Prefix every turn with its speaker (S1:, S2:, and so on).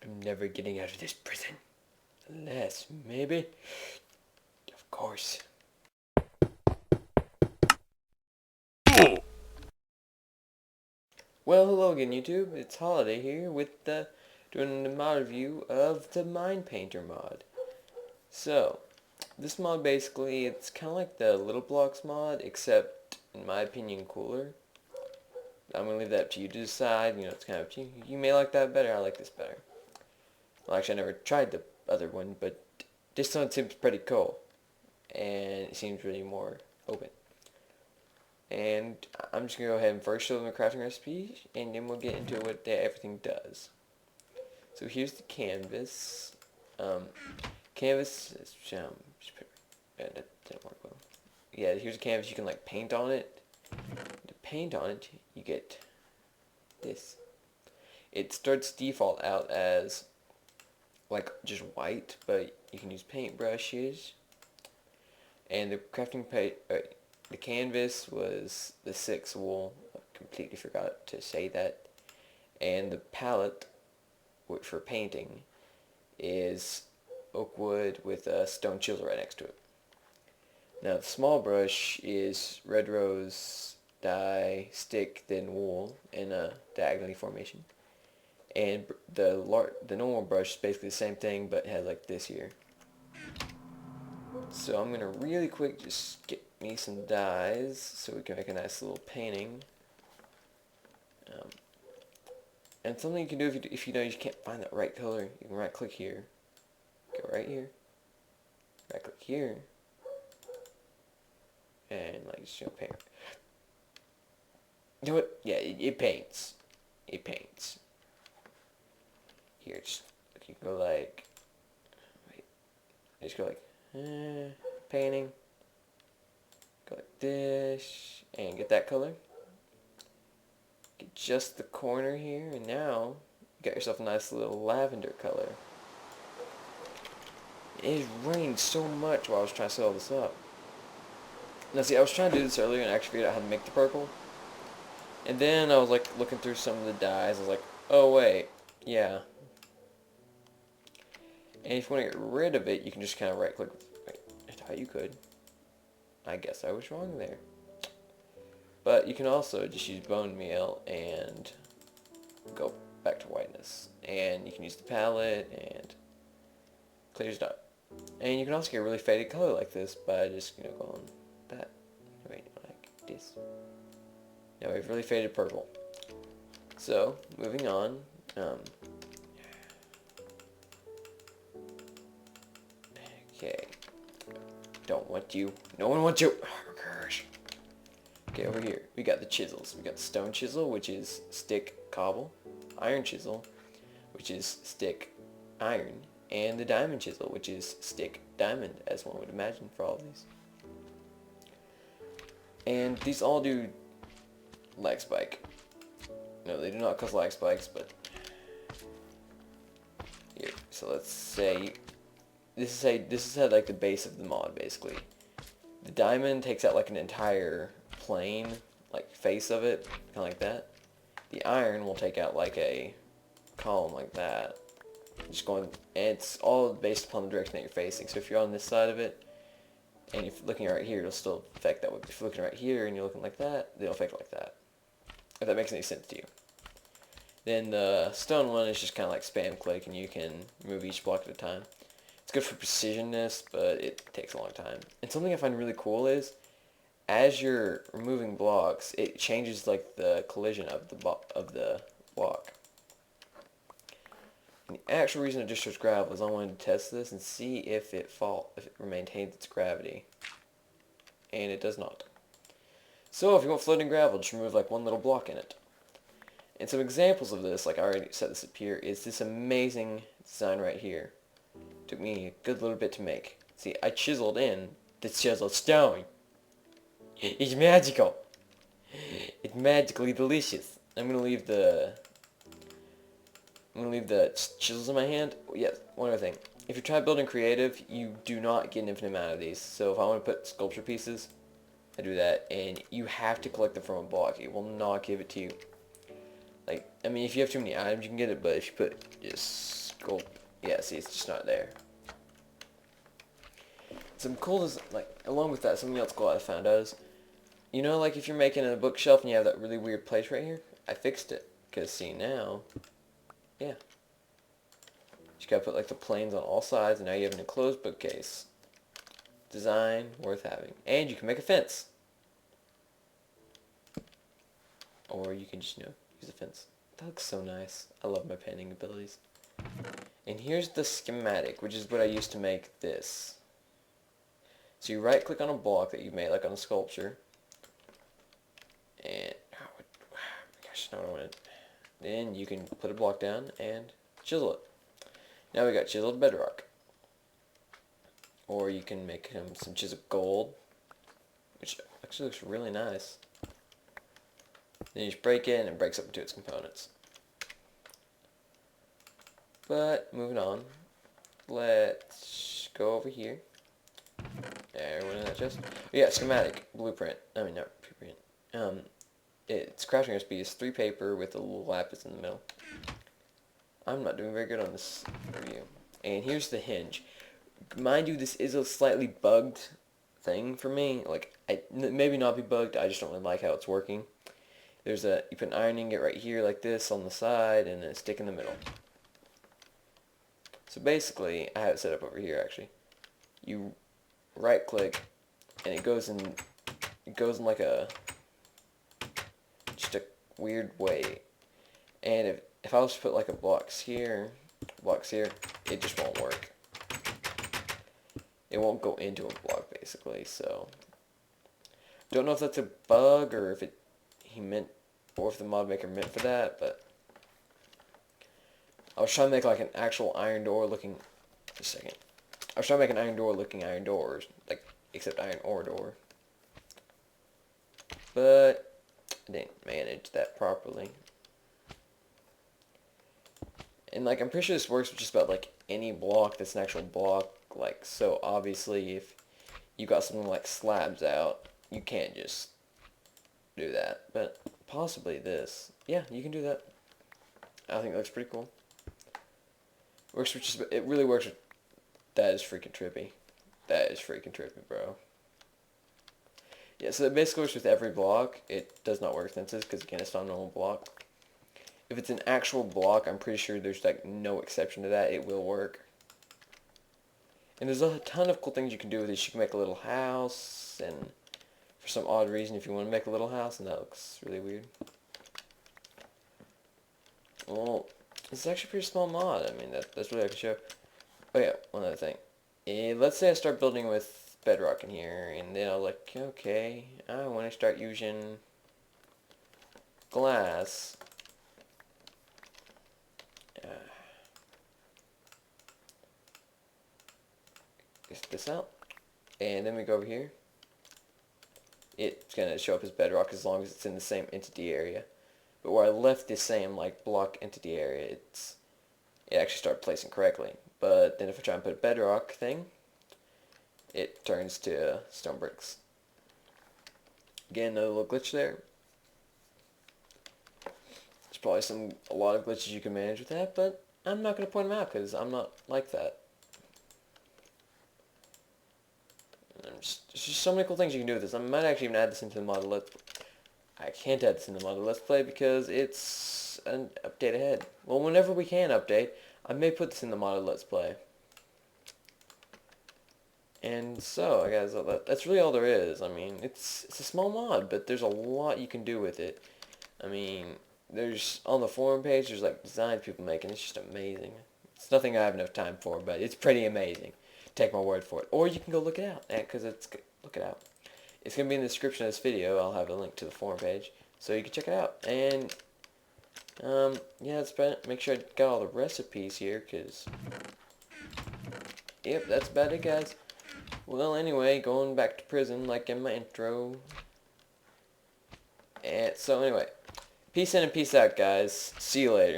S1: I'm never getting out of this prison. Unless, maybe. Of course. Well, hello again, YouTube. It's Holiday here with doing the mod review of the Mind Painter mod. So, this mod basically, it's kind of like the Little Blocks mod, except, in my opinion, cooler. I'm going to leave that up to you to decide. You know, it's kind of up to you. You may like that better. I like this better. Well, actually, I never tried the other one, but this one seems pretty cool. And it seems really more open. And I'm just going to go ahead and first show them the crafting recipe, and then we'll get into what everything does. So here's the canvas. Canvas is, that didn't work well. Yeah, here's a canvas. You can like paint on it. To paint on it, you get this. It starts default out as like just white, but you can use paintbrushes. And the the canvas was the 6 wool. I completely forgot to say that. And the palette for painting is oak wood with a stone chisel right next to it. Now the small brush is red rose dye stick thin wool in a diagonally formation. And the normal brush is basically the same thing, but it has like this here. So I'm gonna really quick just get me some dyes so we can make a nice little painting. And something you can do if you know you can't find that right color, you can right click here, go right here, right click here, and like just paint. You know what? Yeah, it paints. It paints. Here, just you can go like, wait, just go like painting. Go like this and get that color. Get just the corner here, and now you got yourself a nice little lavender color. It rained so much while I was trying to set all this up. Now see, I was trying to do this earlier and actually figured out how to make the purple. And then I was like looking through some of the dyes. I was like, oh wait, yeah. And if you want to get rid of it, you can just kind of right click. Wait, I thought you could. I guess I was wrong there. But you can also just use bone meal and go back to whiteness. And you can use the palette and clears it up. And you can also get a really faded color like this by just, you know, going that. Right, like this. Now we have really faded purple. So, moving on. Okay. Don't want you. No one wants you. Oh, gosh. Okay, over here, we got the chisels. We got the stone chisel, which is stick cobble, iron chisel, which is stick iron, and the diamond chisel, which is stick diamond, as one would imagine for all of these. And these all do lag spike. No, they do not cause lag spikes, but here. So let's say this is like the base of the mod, basically. The diamond takes out like an entire plane, like face of it, kind of like that. The iron will take out like a column like that. Just going, and it's all based upon the direction that you're facing. So if you're on this side of it, and if you're looking right here, it'll still affect that way. If you're looking right here and you're looking like that, it'll affect like that. If that makes any sense to you. Then the stone one is just kind of like spam click, and you can move each block at a time. It's good for precision-ness, but it takes a long time. And something I find really cool is, as you're removing blocks, it changes like the collision of the block. And the actual reason I just chose gravel is I wanted to test this and see if it maintains its gravity. And it does not. So if you want floating gravel, just remove like one little block in it. And some examples of this, like I already set this up here, is this amazing design right here. Took me a good little bit to make. See, I chiseled in the chiseled stone. It's magical. It's magically delicious. I'm gonna leave the chisels in my hand. Yes, one other thing. If you try building creative, you do not get an infinite amount of these. So if I want to put sculpture pieces, I do that, and you have to collect them from a block. It will not give it to you. Like, I mean, if you have too many items, you can get it, but if you put just gold. Yeah, see, it's just not there. Some cool is, like, along with that, something else cool I found out is, you know, like if you're making a bookshelf and you have that really weird place right here? I fixed it. Because, see, now, yeah. You gotta put, like, the planes on all sides, and now you have an enclosed bookcase. Design worth having. And you can make a fence. Or you can just, use a fence. That looks so nice. I love my painting abilities. And here's the schematic, which is what I used to make this. So you right click on a block that you made, like on a sculpture. And, gosh, now I want it. Then you can put a block down and chisel it. Now we got chiseled bedrock. Or you can make some chiseled gold, which actually looks really nice. Then you just break it and it breaks up into its components. But, moving on, let's go over here. Everyone in that chest? Oh, yeah, schematic, blueprint. I mean, not blueprint. Its crafting recipe is 3 paper with a little lapis in the middle. I'm not doing very good on this review. And here's the hinge. Mind you, this is a slightly bugged thing for me. Like, maybe not be bugged, I just don't really like how it's working. You put an iron ingot right here like this on the side, and then a stick in the middle. So basically, I have it set up over here actually. You right click, and it goes in like just a weird way. And if I was to put like a blocks here, it just won't work. It won't go into a block basically. So don't know if that's a bug or if if the mod maker meant for that, but I was trying to make like an actual iron door looking. Just a second. I was trying to make an iron door looking iron doors, like except iron ore door, but I didn't manage that properly. And like I'm pretty sure this works with just about like any block that's an actual block. Like, so obviously if you got something like slabs out, you can't just do that. But possibly this. Yeah, you can do that. I think it looks pretty cool. It really works with, that is freaking trippy. That is freaking trippy, bro. Yeah, so it basically works with every block. It does not work with fences because again it's not a normal block. If it's an actual block, I'm pretty sure there's like no exception to that. It will work. And there's a ton of cool things you can do with this. You can make a little house, and for some odd reason, if you want to make a little house, and that looks really weird. Well, it's actually a pretty small mod. I mean, that's what I can show. Oh yeah, one other thing. Let's say I start building with bedrock in here, and then I'm like, okay, I want to start using glass. Get this out, and then we go over here. It's going to show up as bedrock as long as it's in the same entity area. But where I left this same like block entity area, it actually started placing correctly. But then if I try and put a bedrock thing, it turns to stone bricks. Again, no little glitch there. There's probably a lot of glitches you can manage with that, but I'm not going to point them out because I'm not like that. There's just so many cool things you can do with this. I might actually even add this into the model Let's Play. I can't add this into the model Let's Play because it's an update ahead. Well, whenever we can update, I may put this in the model Let's Play. And so, guys, that's really all there is. I mean, it's a small mod, but there's a lot you can do with it. I mean, there's on the forum page, there's like designs people make, and it's just amazing. It's nothing I have enough time for, but it's pretty amazing. Take my word for it. Or you can go look it out, because look it out. It's going to be in the description of this video. I'll have a link to the forum page, so you can check it out. And, yeah, make sure I got all the recipes here, because, yep, that's about it, guys. Well, anyway, going back to prison, like in my intro. And so, anyway, peace in and peace out, guys. See you later.